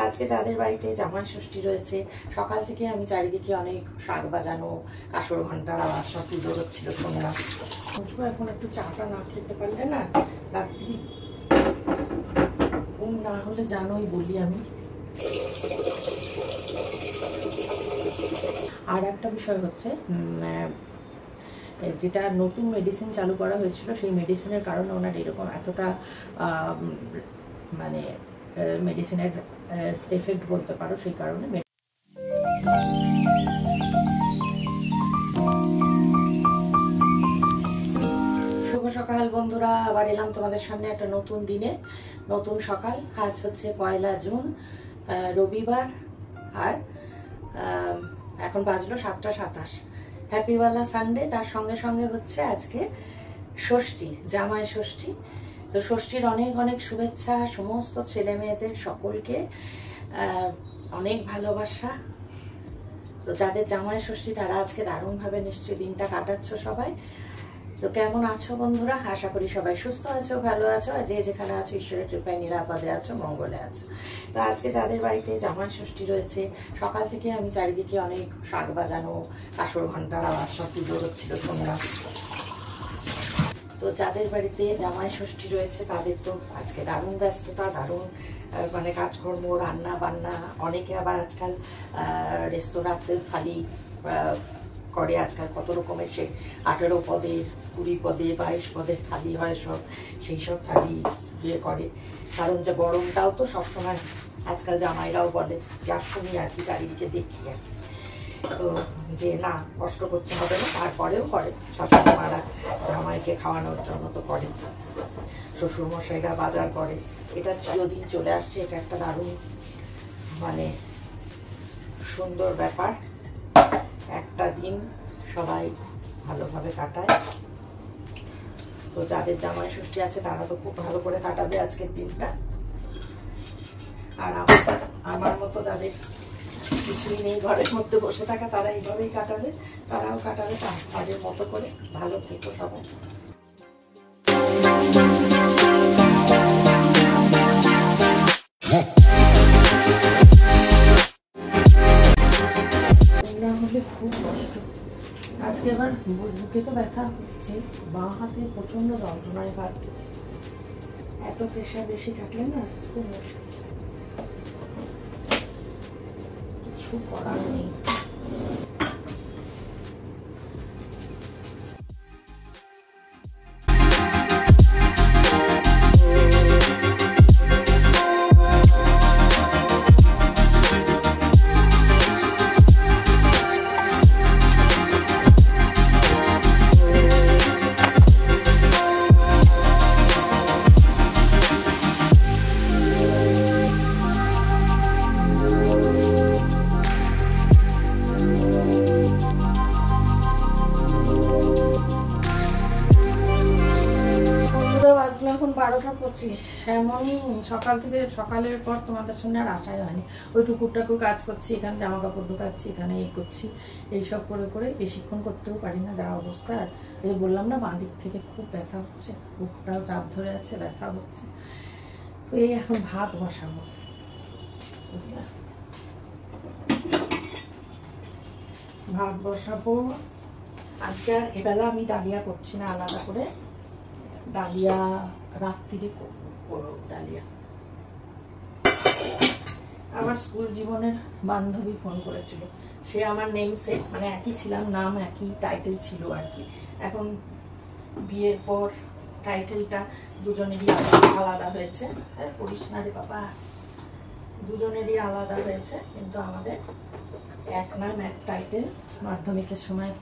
আজকে যাদের বাড়িতে জামাই ষষ্ঠী রয়েছে সকাল থেকে আমি চারিদিকে অনেক শাক বাজানো, কাসর ঘন্টার আওয়াজ সব কি দৌড়চ্ছিল শুনলাম। এখন একটু চাটা না খেতে পারলে না রাত্রি ঘুম না হলে জানোই বলি আমি। আর একটা বিষয় হচ্ছে যেটা নতুন মেডিসিন চালু করা হয়েছিল সেই মেডিসিনের কারণে ওনার এরকম এতটা মানে মেডিসিনের এফেক্ট বলতে পারো, সেই কারণে। শুভ সকাল বন্ধুরা, আবার এলাম তোমাদের সামনে একটা নতুন দিনে, নতুন সকাল। আজ হচ্ছে 1 জুন, রবিবার, আর এখন বাজলো 7:27। হ্যাপিওয়ালা সানডে। তার সঙ্গে সঙ্গে হচ্ছে আজকে ষষ্ঠী, জামাই ষষ্ঠী। তো ষষ্ঠীর অনেক অনেক শুভেচ্ছা সমস্ত ছেলে মেয়েদের, সকলকে অনেক ভালোবাসা। তো যাদের জামাই ষষ্ঠী তারা আজকে দারুণভাবে নিশ্চয়ই দিনটা কাটাচ্ছ সবাই। তো কেমন আছো বন্ধুরা? আশা করি সবাই সুস্থ আছো, ভালো আছো, আর যে যেখানে আছো ঈশ্বরের কৃপায় নিরাপদে আছো, মঙ্গলে আছো। তো আজকে যাদের বাড়িতে জামাই ষষ্ঠী রয়েছে সকাল থেকে আমি চারিদিকে অনেক শাক বাজানো, কাসর ঘন্টার আওয়াজ সব কি দৌড়চ্ছিল শুনলাম। তো যাদের বাড়িতে জামাই ষষ্ঠী রয়েছে তাদের তো আজকে দারুণ ব্যস্ততা, দারুণ মানে কাজকর্ম, রান্না বান্না। অনেকে আবার আজকাল রেস্তোরাঁতে থালি করে, আজকাল কত রকমের সে 18 পদের, 20 পদের, 22 পদের থালি হয় সব, সেই সব থালি ইয়ে করে। কারণ যে গরমটাও তো সবসময় আজকাল জামাইরাও বলে, যা শুনি আর কি, চারিদিকে দেখি আর কি। তো যে না কষ্ট করতে হবে না, তারপরেও করে শাশুড়ি মারা জামাইকে খাওয়ানোর জন্য তো করে, শ্বশুরমশাইরা বাজার করে। এটা চিরদিন চলে আসছে, এটা একটা দারুণ মানে সুন্দর ব্যাপার। একটা দিন সবাই ভালোভাবে কাটায়। তো যাদের জামাই ষষ্ঠী আছে তারা তো খুব ভালো করে কাটাবে আজকের দিনটা। আর আমার মতো যাদের কিছুই নেই, ঘরের মধ্যে বসে থাকা, তারা এইভাবেই কাটাবে, তারাও কাটাবে তাদের মতো করে। ভালো থেকো সবাই। না হলে খুব কষ্ট। আজকে আবার বুকে তো ব্যথা হচ্ছে, বাঁ হাতে প্রচন্ড যন্ত্রণায় কাটতে। এত প্রেশার বেশি থাকলে না খুব মুশকিল, কিছু করার নেই। এখন 12:25। এমনই সকাল থেকে, সকালের পর তোমাদের সঙ্গে আর আশাই হয়নি। ওই টুকুর কাজ করছি, এখানে জামা কাপড় ঢুকাচ্ছি, এখানে এই করছি, এইসব করে করে বেশিক্ষণ করতেও পারি না, যা অবস্থা। আর এই বললাম না, বাঁ দিক থেকে খুব ব্যথা হচ্ছে, বুকটাও চাপ ধরে আছে, ব্যথা হচ্ছে। তো এই এখন ভাত বসাবো, বুঝলে, ভাত বসাবো। আজকে আর এবেলা আমি ডালিয়া করছি না, আলাদা করে ডালিয়া রাত্রিরে করবো ডালিয়া। আমার স্কুল জীবনের বান্ধবী ফোন করেছিল, সে আমার নেম সেট, মানে একই ছিলাম, নাম একই, টাইটেল ছিল আর কি। এখন বিয়ের পর টাইটেলটা দুজনেরই আলাদা হয়েছে। আরে পড়িস না রে বাবা, দুজনেরই আলাদা হয়েছে, কিন্তু আমাদের এক নাম এক টাইটেল। মাধ্যমিকের সময়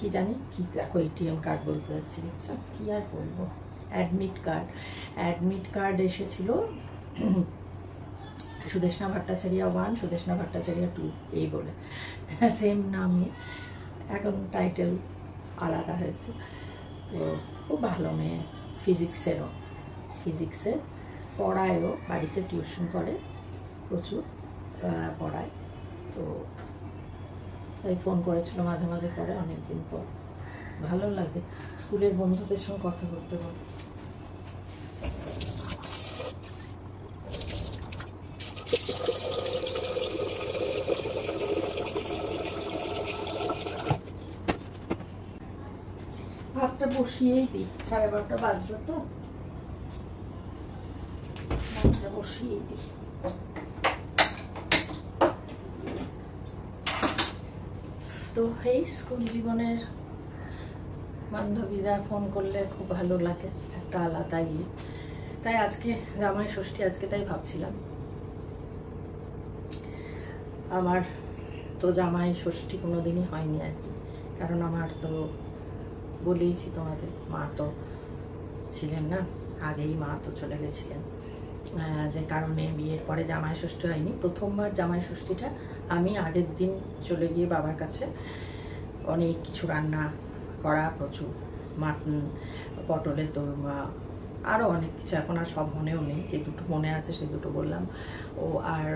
কি জানি কি, দেখো এটিএম কার্ড বলতে যাচ্ছি, দেখছো কি আর বলবো, অ্যাডমিট কার্ড এসেছিল সুদেষ্ণা ভট্টাচার্য 1, সুদেষ্ণা ভট্টাচার্য 2 এই বলে, সেম নামে। এখন টাইটেল আলাদা হয়েছে। তো খুব ভালো মেয়ে, ফিজিক্সের পড়ায়ও, বাড়িতে টিউশন করে, প্রচুর পড়ায়। তো তাই ফোন করেছিল, মাঝে মাঝে করে, অনেকদিন পর। ভালো লাগে স্কুলের বন্ধুদের সঙ্গে কথা বলতে বলতে। ভাতটা বসিয়েই দিই, 12:30 বাজলো তো, ভাতটা বসিয়েই দিই। তো এই স্কুল জীবনের বান্ধবীরা ফোন করলে খুব ভালো লাগে, একটা আলাদাই। তাই আজকে জামাই ষষ্ঠী, আজকে তাই ভাবছিলাম আমার তো জামাই ষষ্ঠী কোনোদিনই হয়নি আর কি, কারণ আমার তো বলেইছি তোমাদের, মা তো ছিলেন না, আগেই মা তো চলে গেছিলেন, যে কারণে বিয়ের পরে জামাই ষষ্ঠী হয়নি। প্রথমবার জামাই ষষ্ঠীটা আমি আগের দিন চলে গিয়ে বাবার কাছে অনেক কিছু রান্না করা, প্রচুর মাটন, পটলের দোরমা, আরও অনেক কিছু, এখন আর সব মনেও নেই, যে দুটো মনে আছে সেই দুটো বললাম। ও আর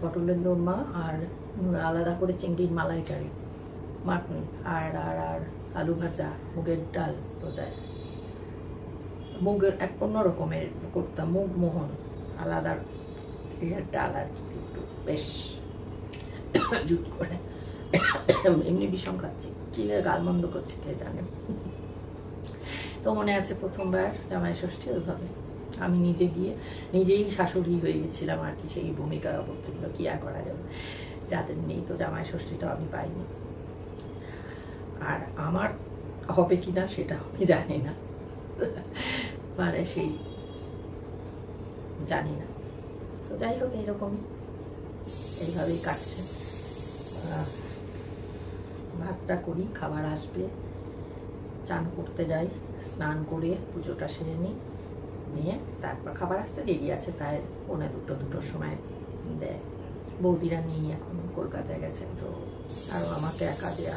পটলের দোরমা আর আলাদা করে চিংড়ির মালাইকারি, মাটন আর আর আর আলু ভাজা, মুগের ডাল, বোধহয় মুগের এক অন্য রকমের করতাম, মুগ মোহন, আলাদা এর ডাল আর কি, একটু বেশ জুট করে। এমনি বিষম খাচ্ছি, কি গাল মন্দ করছি কে জানে। তো মনে আছে প্রথমবার জামাই ষষ্ঠী ওইভাবে আমি নিজে গিয়ে নিজেই শাশুড়ি হয়ে গেছিলাম আর কি, সেই ভূমিকা করতে গেলো, কি আর করা যাবে, যাদের নেই। তো জামাই ষষ্ঠীটা আমি পাইনি, আর আমার হবে কিনা সেটা আমি জানি না, মানে সেই জানি না। তো যাই হোক, এইরকমই এইভাবেই কাটছে। ভাতটা করি, খাবার আসবে, চান করতে যাই, স্নান করে পুজোটা সেরে নিই, নিয়ে তারপর খাবার আসতে দেরি আছে, প্রায় 1:45-2টোর সময় দেয়। বৌদিরা নেই এখন, কলকাতায় গেছেন, তো আরও আমাকে একা দেয়া।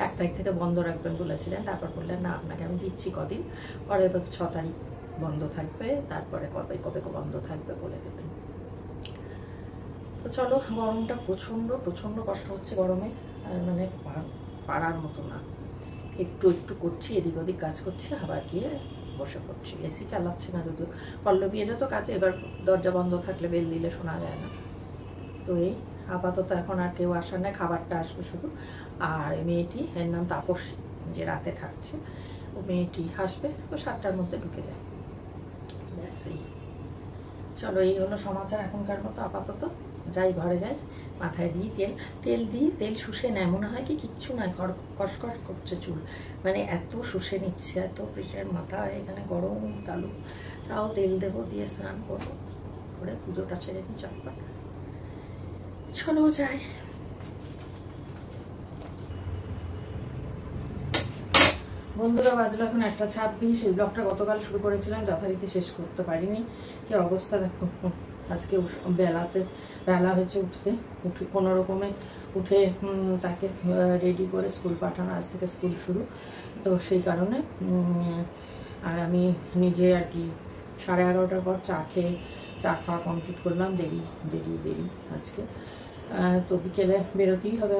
1 তারিখ থেকে বন্ধ রাখবেন বলেছিলেন, তারপর বললেন না আপনাকে আমি দিচ্ছি কদিন, পরে 6 তারিখ বন্ধ থাকবে, তারপরে কবে কবে বন্ধ থাকবে বলে দেবেন। তো চলো, গরমটা প্রচণ্ড প্রচণ্ড কষ্ট হচ্ছে গরমে, মানে পারার মতো না। একটু একটু করছি, এদিক ওদিক কাজ করছি, আবার গিয়ে বসে পড়ছি। এসি চালাচ্ছে না, যদিও পল্লবী এলে তো কাজে, এবার দরজা বন্ধ থাকলে বেল দিলে শোনা যায় না। তো এই আপাতত এখন আর কেউ আসার নেই, খাবারটা আসবে শুধু। আর মেয়েটি, এর নাম তাপসী, যে রাতে থাকছে, ও মেয়েটি আসবে, ও 7টার মধ্যে ঢুকে যায়, ব্যাস। এই চলো, এই হলো সমাচার এখনকার মতো। আপাতত যাই, ঘরে যাই, মাথায় দিই তেল দিই, তেল শুষে নেয়, মনে হয় কি কিচ্ছু নয়, কসকস করছে চুল, মানে এত শুষে নিচ্ছে, এত পিঠের মাথা এখানে গরম তালু, তাও তেল দেবো, দিয়ে স্নান করবো, করে পুজোটা ছেড়ে দিই চটপট। চলো যাই। বন্ধুরা, বাজলো এখন 1:26। এই ব্লগটা গতকাল শুরু করেছিলাম, যথারীতি শেষ করতে পারিনি। কি অবস্থা দেখো, আজকে বেলা হয়েছে উঠে কোনো রকমে উঠে তাকে রেডি করে স্কুল পাঠানো, আজ থেকে স্কুল শুরু, তো সেই কারণে। আর আমি নিজে আর কি 11:30টার পর চা খাওয়া কমপ্লিট করলাম, দেরি আজকে। তো বিকেলে বেরোতেই হবে,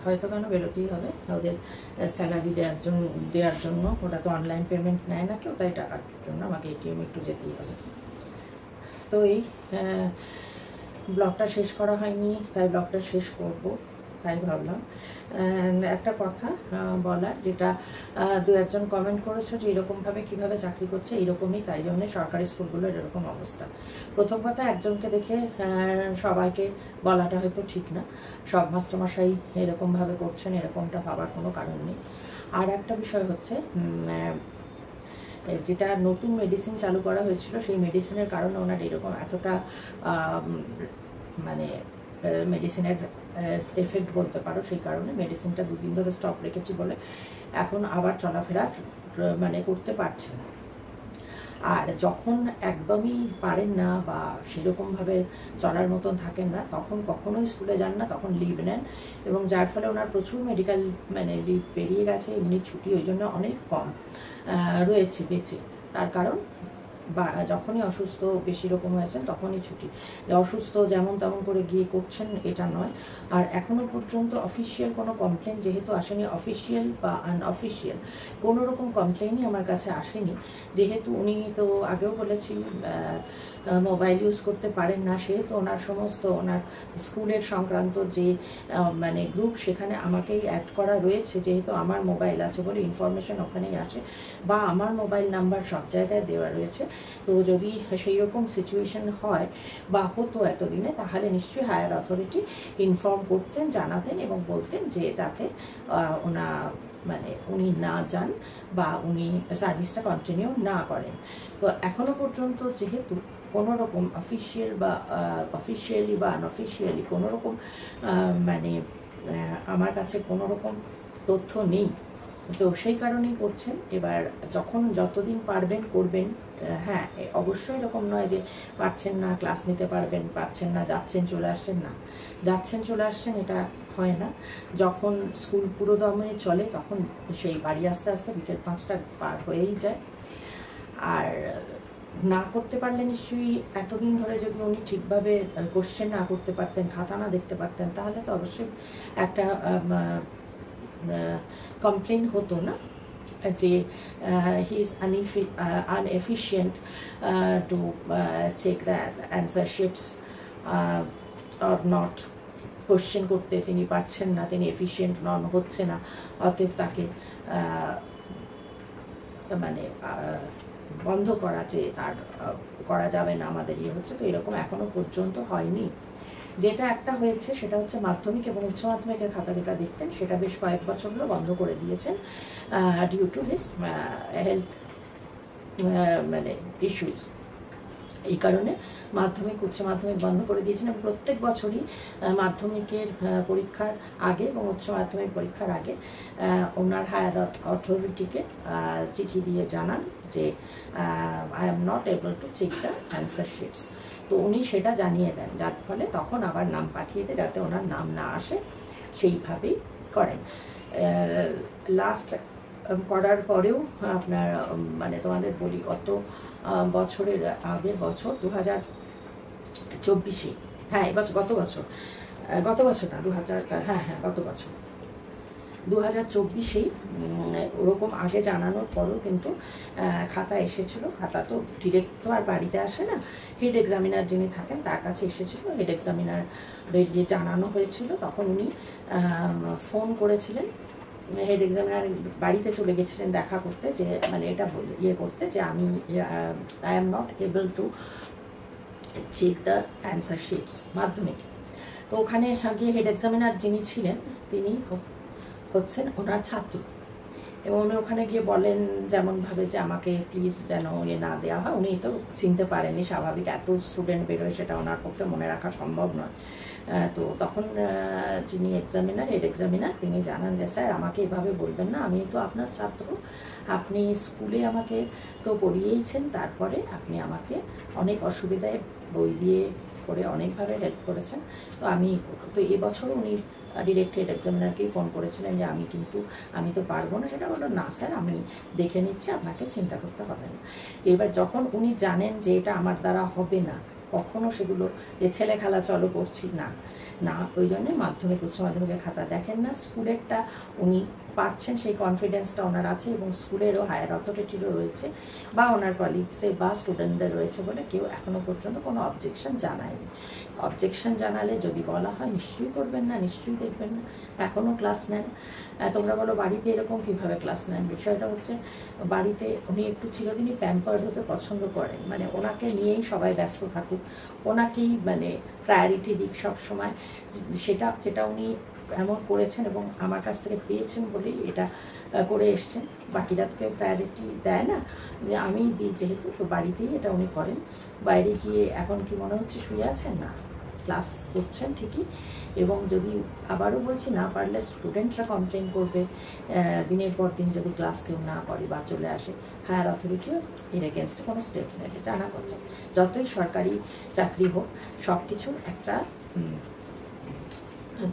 হয়তো কেন বেরোতেই হবে, ওদের স্যালারি দেওয়ার জন্য। ওটা তো অনলাইন পেমেন্ট নেয় না কেউ, তাই টাকার জন্য আমাকে এটিএম একটু যেতেই হবে। তো এই ব্লগটা শেষ করা হয়নি, তাই ব্লগটা শেষ করব, তাই ভাবলাম একটা কথা বলার, যেটা 2-1জন কমেন্ট করেছো যে এরকমভাবে কীভাবে চাকরি করছে, এরকমই, তাই জন্য সরকারি স্কুলগুলোর এরকম অবস্থা। প্রথম কথা, একজনকে দেখে সবাইকে বলাটা হয়তো ঠিক না, সব মাস্টারমশাই এরকমভাবে করছেন, এরকমটা ভাবার কোনো কারণ নেই। আর একটা বিষয় হচ্ছে, যেটা নতুন মেডিসিন চালু করা হয়েছিল, সেই মেডিসিনের কারণে ওনার এরকম এতটা মানে মেডিসিনের এফেক্ট বলতে পারো, সেই কারণে মেডিসিনটা 2 দিন ধরে স্টপ রেখেছি বলে এখন আবার চলাফেরা মানে করতে পারছেন। আর যখন একদমই পারেন না বা সেরকমভাবে চলার মতন থাকেন না, তখন কখনোই স্কুলে যান না, তখন লিভ নেন, এবং যার ফলে ওনার প্রচুর মেডিকেল মানে লিভ পেরিয়ে গেছে, এমনি ছুটি ওই জন্য অনেক কম রয়েছে বেঁচে। তার কারণ বা যখনই অসুস্থ বেশি রকম হয়েছেন তখনই ছুটি, অসুস্থ যেমন তেমন করে গিয়ে করছেন এটা নয়। আর এখনও পর্যন্ত অফিসিয়াল কোনো কমপ্লেন যেহেতু আসেনি, অফিসিয়াল বা আনঅফিসিয়াল কোনো রকম কমপ্লেনই আমার কাছে আসেনি। যেহেতু উনি তো আগেও বলেছি মোবাইল ইউজ করতে পারেন না, সেহেতু ওনার সমস্ত ওনার স্কুলের সংক্রান্ত যে মানে গ্রুপ সেখানে আমাকেই অ্যাড করা রয়েছে, যেহেতু আমার মোবাইল আছে বলে ইনফরমেশন ওখানেই আসে, বা আমার মোবাইল নাম্বার সব জায়গায় দেওয়া রয়েছে। তো যদি সেই রকম সিচুয়েশন হয় বা হতো এতদিনে, তাহলে নিশ্চয়ই হায়ার অথরিটি ইনফর্ম করতেন, জানাতেন এবং বলতেন যে যাতে মানে উনি না যান বা উনি সার্ভিসটা কন্টিনিউ না করেন। তো এখনো পর্যন্ত যেহেতু কোনো রকম অফিসিয়ালি বা আনঅফিসিয়ালি কোনো রকম মানে আমার কাছে কোনো রকম তথ্য নেই, তো সেই কারণেই করছেন। এবার যতদিন পারবেন করবেন। হ্যাঁ, অবশ্যই এরকম নয় যে পারছেন না ক্লাস নিতে পারবেন, পারছেন না যাচ্ছেন চলে আসছেন, না যাচ্ছেন চলে আসছেন এটা হয় না। যখন স্কুল পুরো দমে চলে তখন সেই বাড়ি আস্তে আস্তে বিকেল 5টা পার হয়েই যায়। আর না করতে পারলে নিশ্চয়ই এতদিন ধরে যদি উনি ঠিকভাবে কোশ্চেন না করতে পারতেন, খাতা না দেখতে পারতেন, তাহলে তো অবশ্যই একটা কমপ্লেন হতো না যে he is inefficient to check the answer sheets or not, question করতে তিনি পারছেন না, তিনি এফিশিয়েন্ট নন, হচ্ছে না, অতএব তাকে মানে বন্ধ করা, যে তার করা যাবে না, আমাদের হচ্ছে। তো এরকম এখনো পর্যন্ত হয়নি। যেটা একটা হয়েছে সেটা হচ্ছে মাধ্যমিক এবং উচ্চ মাধ্যমিকের খাতা যেটা দেখতেন সেটা বেশ কয়েক বছর হলো বন্ধ করে দিয়েছেন ডিউ টু হিস হেলথ মানে ইস্যুস। এই কারণে মাধ্যমিক উচ্চ মাধ্যমিক বন্ধ করে দিয়েছেন। এবং প্রত্যেক বছরই মাধ্যমিকের পরীক্ষার আগে এবং উচ্চ মাধ্যমিক পরীক্ষার আগে ওনার হায়ার অথরিটিকে চিঠি দিয়ে জানান যে I am not able to check the answer sheets. তো উনি সেটা জানিয়ে দেন, যার ফলে তখন আবার নাম পাঠিয়ে দেয়, যাতে ওনার নাম না আসে সেইভাবেই করেন। লাস্ট করার পরেও আপনার মানে তোমাদের বলি গত বছরের আগের বছর 2024, হ্যাঁ এবছর গত বছর না 2000, হ্যাঁ গত বছর 2024 ওরকম আগে জানানোর পরও কিন্তু খাতা এসেছিল। খাতা তো ডিরেক্ট তো আর বাড়িতে আসে না, হেড এক্সামিনার যিনি থাকেন তার কাছে এসেছিল। হেড এক্সামিনারের গিয়ে জানানো হয়েছিল, তখন উনি ফোন করেছিলেন, হেড এক্সামিনার বাড়িতে চলে গেছিলেন দেখা করতে, যে মানে এটা করতে যে আমি I am not able to check the answer sheets Madhyamik. তো ওখানে গিয়ে হেড এক্সামিনার যিনি ছিলেন তিনি হচ্ছেন ওনার ছাত্র, এবং উনি ওখানে গিয়ে বলেন যেমনভাবে যে আমাকে প্লিজ যেন না দেওয়া হয়। উনি তো চিনতে পারেননি, স্বাভাবিক, এত স্টুডেন্ট বেরোয় সেটা ওনার পক্ষে মনে রাখা সম্ভব নয়। তো তখন যিনি হেড এক্সামিনার তিনি জানান যে স্যার আমাকে এভাবে বলবেন না, আমি তো আপনার ছাত্র, আপনি স্কুলে আমাকে তো পড়িয়েইছেন, তারপরে আপনি আমাকে অনেক অসুবিধায় বই দিয়ে করে অনেকভাবে হেল্প করেছেন। তো তো এবছর উনি ডিরেক্ট হেড এক্সামিনারকেই ফোন করেছিলেন যে আমি তো পারবো না। সেটা বললো না স্যার, আমি দেখে নিচ্ছি, আপনাকে চিন্তা করতে হবে না। এবার যখন উনি জানেন যে এটা আমার দ্বারা হবে না, কখনো সেগুলো যে ছেলে খেলা চলো করছি না, ওই জন্যে মাধ্যমিক উচ্চ মাধ্যমিকের খাতা দেখেন না। স্কুলেরটা উনি পাচ্ছেন, সেই কনফিডেন্সটা ওনার আছে, এবং স্কুলেরও হায়ার অথরিটিরও রয়েছে, বা ওনার কলিগসদের বা স্টুডেন্টদের রয়েছে বলে কেউ এখনো পর্যন্ত কোনো অবজেকশন জানায়নি। অবজেকশন জানালে যদি বলা হয় নিশ্চয়ই করবেন না, নিশ্চয়ই দেখবেন না, এখনও ক্লাস নেন। তোমরা বলো বাড়িতে এরকম কীভাবে ক্লাস নেন? বিষয়টা হচ্ছে বাড়িতে উনি একটু চিরদিনই প্যাম্পার্ড হতে পছন্দ করেন, মানে ওনাকে নিয়েই সবাই ব্যস্ত থাকুক, ওনাকেই মানে প্রায়োরিটি দিক সব সময়, যেটা উনি এমন করেছেন এবং আমার কাছ থেকে পেয়েছেন বলেই এটা করে এসছেন। বাকিরা তো কেউ প্রায়োরিটি দেয় না, যে আমি দিই যেহেতু, তো বাড়িতেই এটা উনি করেন। বাইরে গিয়ে এখন কি মনে হচ্ছে শুয়ে আছেন? না, ক্লাস করছেন ঠিকই। এবং যদি আবারও বলছি, না পারলে স্টুডেন্টরা কমপ্লেন করবে, দিনের পর দিন যদি ক্লাস কেউ না করে বা চলে আসে, হায়ার অথরিটিও এর এগেনস্টে কোনো স্টেপ নেবে। জানা কথা, যতই সরকারি চাকরি হোক সব কিছুর একটা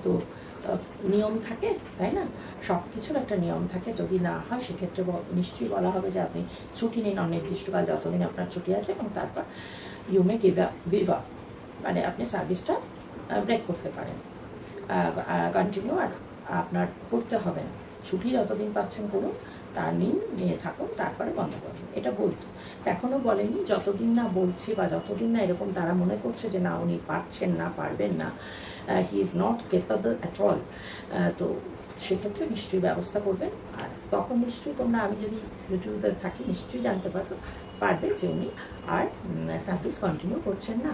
তো নিয়ম থাকে, তাই না? সব কিছুর একটা নিয়ম থাকে। যদি না হয় সেক্ষেত্রে নিশ্চয়ই বলা হবে যে আপনি ছুটি নিন অনির্দিষ্টকাল, যতদিন আপনার ছুটি আছে, এবং তারপর ইউ মে গিভ আপ, মানে আপনি সার্ভিসটা ব্রেক করতে পারেন, কন্টিনিউ আর আপনার করতে হবে না। ছুটি যতদিন পাচ্ছেন করুন, তার নিয়ে থাকুন, তারপরে বন্ধ করুন, এটা বলতো। এখনও বলেনি, যতদিন না বলছি বা যতদিন না এরকম তারা মনে করছে যে না উনি পারছেন না, পারবেন না, he is not capable at all, তো সেক্ষেত্রে নিশ্চয়ই ব্যবস্থা করবেন। আর তখন নিশ্চয়ই তোমরা, আমি যদি ইউটিউবে থাকি, নিশ্চয়ই জানতে পারবে যে উনি আর সার্ভিস কন্টিনিউ করছেন না।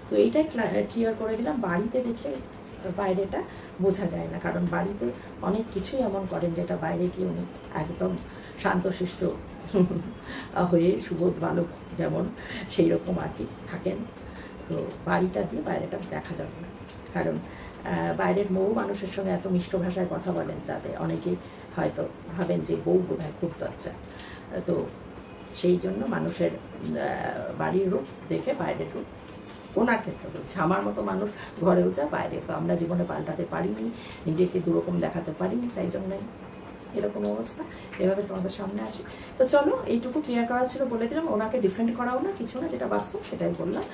তো এইটাই ক্লিয়ার করে দিলাম। বাড়িতে দেখে বাইরেটা বোঝা যায় না, কারণ বাড়িতে অনেক কিছুই এমন করেন যেটা বাইরে গিয়ে উনি একদম শান্তশিষ্ট হয়ে সুবোধ বালক যেমন সেই রকম আর কি থাকেন। তো বাড়িটা দিয়ে বাইরেটা দেখা যাবে না, কারণ বাইরের বউ মানুষের সঙ্গে এত মিষ্ট ভাষায় কথা বলেন, যাতে অনেকেই হয়তো ভাবেন যে বউ বোধহয় খুব বাচ্চা। তো সেই জন্য মানুষের বাড়ির রূপ দেখে বাইরের রূপ, ওনার ক্ষেত্রে বলছে, আমার মতো মানুষ ঘরেও যা বাইরে, তো আমরা জীবনে পাল্টাতে পারিনি, নিজেকে দুরকম দেখাতে পারিনি, তাই জন্যই এরকম অবস্থা, এভাবে তোমাদের সামনে আসে। তো চলো, এইটুকু ক্লিয়ার করা ছিল, বলে দিলাম। ওনাকে ডিফেন্ড করাও না, কিছু না, যেটা বাস্তব সেটাই বললাম।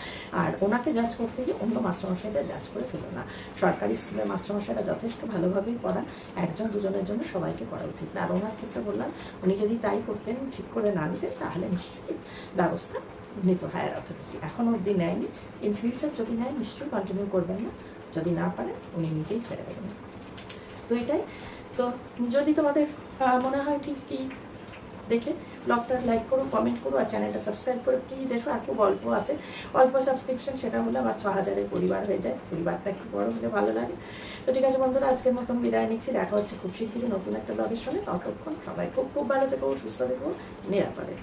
আর ওনাকে জাজ করতে গিয়ে অন্য মাস্টারমশাইদের জাজ করে ফেলো না। সরকারি স্কুলের মাস্টারমশাইরা যথেষ্ট ভালোভাবেই পড়ান, একজন দুজনের জন্য সবাইকে করা উচিত না। আর ওনার ক্ষেত্রে বললাম, উনি যদি তাই করতেন, ঠিক করে না নিতেন, তাহলে নিশ্চয়ই ব্যবস্থা নিত হায়ার অথরিটি। এখনও অবধি নেয়নি, ইন ফিউচার যদি নেয় নিশ্চয়ই কন্টিনিউ করবেন না, যদি না পারেন উনি নিজেই ছেড়ে দেবেন। তো এটাই। তো যদি তোমাদের মনে হয় ঠিক কি দেখে, ব্লগটা লাইক করো, কমেন্ট করো, আর চ্যানেলটা সাবস্ক্রাইব করো প্লিজ। এসো, আর খুব অল্প আছে, অল্প সাবস্ক্রিপশন, সেটা হলে আমার 6000-এর পরিবার হয়ে যায়। পরিবারটা একটু বড় হলে ভালো লাগে। তো ঠিক আছে বন্ধুরা, আজকের মতন বিদায় নিচ্ছি। দেখা হচ্ছে খুব শীঘ্রই নতুন একটা ব্লগের সঙ্গে। ততক্ষণ সবাই খুব খুব ভালো থেকো, সুস্থ থেকো, নিরাপদে।